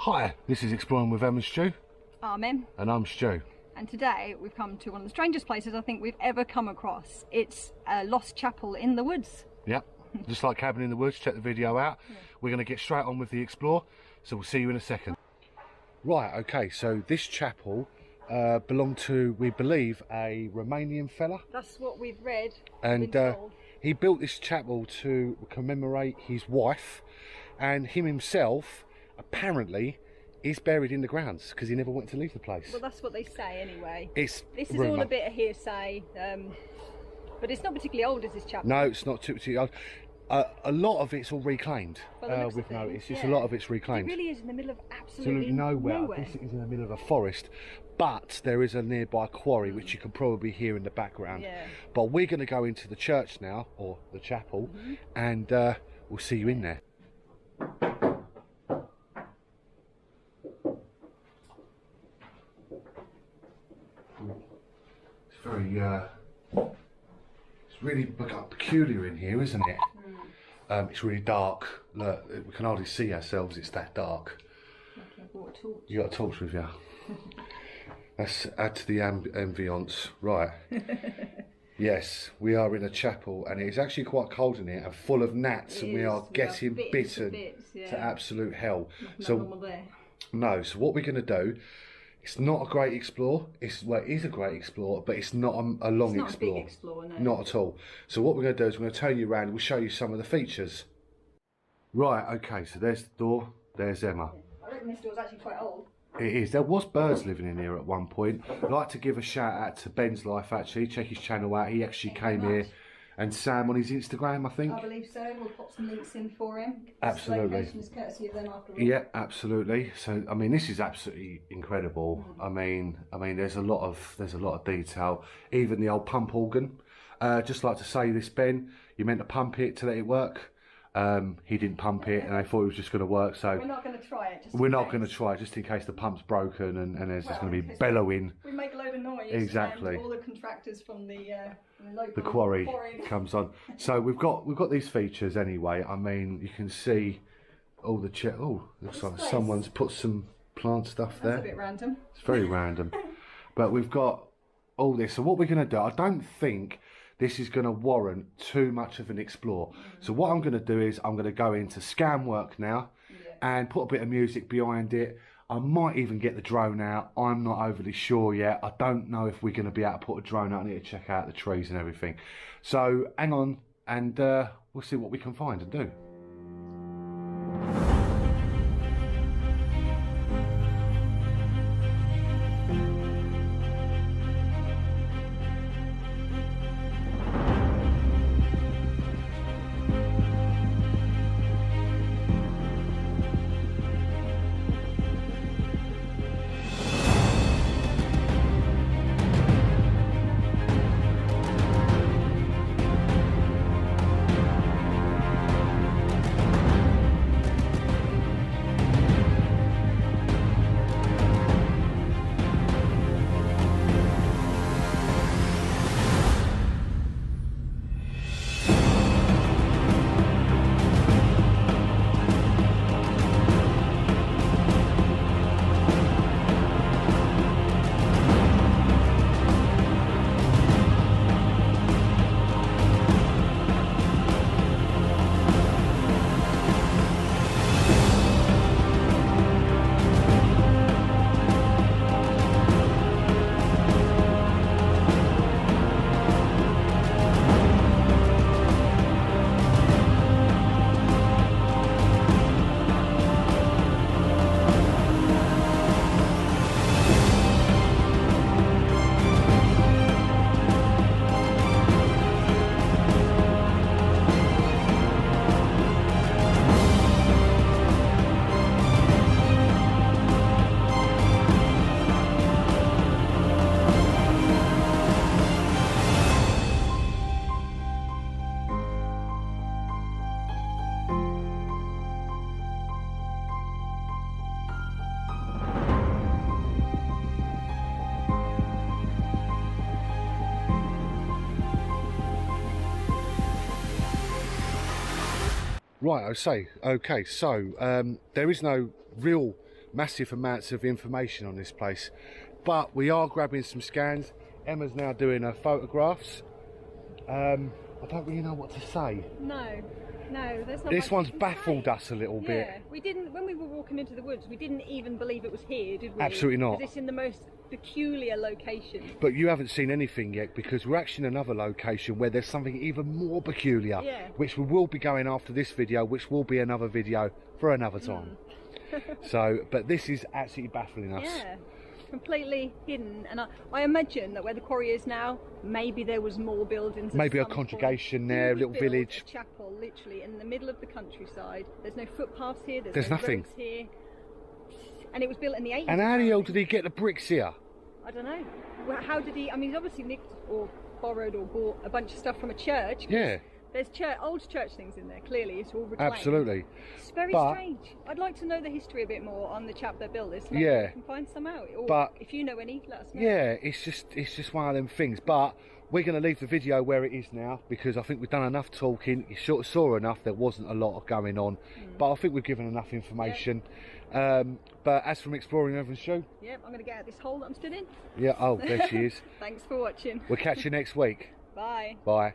Hi, this is Exploring with Em and Stu. I'm Em. And I'm Stu. And today we've come to one of the strangest places I think we've ever come across. It's a lost chapel in the woods. Yep, just like Cabin in the Woods. Check the video out. Yeah. We're going to get straight on with the explore, so we'll see you in a second. Right, okay, so this chapel belonged to, we believe, a Romanian fella. That's what we've read. And he built this chapel to commemorate his wife, and him himself apparently is buried in the grounds because he never wanted to leave the place. Well, that's what they say anyway. This is all a bit of hearsay, but it's not particularly old, is this chapel? No, it's not particularly old. A lot of it's all reclaimed. We've noticed. It's a lot of it's reclaimed. It really is in the middle of absolutely nowhere. This is in the middle of a forest, but there is a nearby quarry which you can probably hear in the background. Yeah. But we're going to go into the church now, or the chapel, and we'll see you in there. It's very, it's really peculiar in here, isn't it? It's really dark. Look, we can hardly see ourselves. It's that dark. You got a torch with you. Let's add to the ambience. Right. Yes, we are in a chapel, and it's actually quite cold in here and full of gnats, and we are getting bitten to absolute hell. So no. So what we're going to do? It's not a great explore. It is a great explore, but it's not a long explore. It's not a big explore, no. Not at all. So what we're going to do is we're going to turn you around. We'll show you some of the features. Right. Okay. So there's the door. There's Emma. I reckon this door's actually quite old. It is. There was birds living in here at one point. I'd like to give a shout out to Ben's Life. Actually, check his channel out. He actually came here. And Sam on his Instagram, I think. I believe so. We'll pop some links in for him. Absolutely. This location is courtesy of them after all. Yeah, absolutely. So I mean, this is absolutely incredible. I mean, there's a lot of detail. Even the old pump organ. Just like to say this, Ben, you meant to pump it to let it work. He didn't pump it, and I thought it was just going to work. So we're not going to try it. We're not going to try it, just in case the pump's broken and there's just going to be bellowing. We make a load of noise. Exactly. And all the contractors from the local quarry comes on. So we've got these features anyway. I mean, you can see all the looks like someone's put some plant stuff there. That's a bit random. It's very random, but we've got all this. So what we're going to do? I don't think this is going to warrant too much of an explore. So what I'm going to do is I'm going to go into scan work now and put a bit of music behind it. I might even get the drone out. I'm not overly sure yet. I don't know if we're going to be able to put a drone out. I need to check out the trees and everything. So hang on, and we'll see what we can find and do. Right, I say, okay, so there is no real massive amounts of information on this place. But we are grabbing some scans. Emma's now doing her photographs. I don't really know what to say. No, there's not. This one's baffled us a little bit. Yeah, we didn't, when we were walking into the woods, we didn't even believe it was here, did we? Absolutely not. Because it's in the most peculiar location. But you haven't seen anything yet, because we're actually in another location where there's something even more peculiar, which we will be going after this video, which will be another video for another time. So, but this is absolutely baffling us. Yeah. Completely hidden, and I imagine that where the quarry is now, maybe there was more buildings. Maybe a conjugation there, a little village. A chapel, literally in the middle of the countryside. There's no footpaths here. There's no nothing roads here, and it was built in the 80s. And how the hell did he get the bricks here? I don't know. Well, how did he? I mean, he's obviously nicked or borrowed or bought a bunch of stuff from a church. Yeah. There's old church things in there, clearly. It's all reclaimed. Absolutely. It's very strange. I'd like to know the history a bit more on the chap that built this. Maybe we can find some out. Or but if you know any, let us know. Yeah, it's just one of them things. But we're going to leave the video where it is now, because I think we've done enough talking. You sort of saw enough. There wasn't a lot going on. But I think we've given enough information. But as from exploring Em and Stu. Yep, I'm going to get out this hole that I'm stood in. Yeah, oh, there she is. Thanks for watching. We'll catch you next week. Bye. Bye.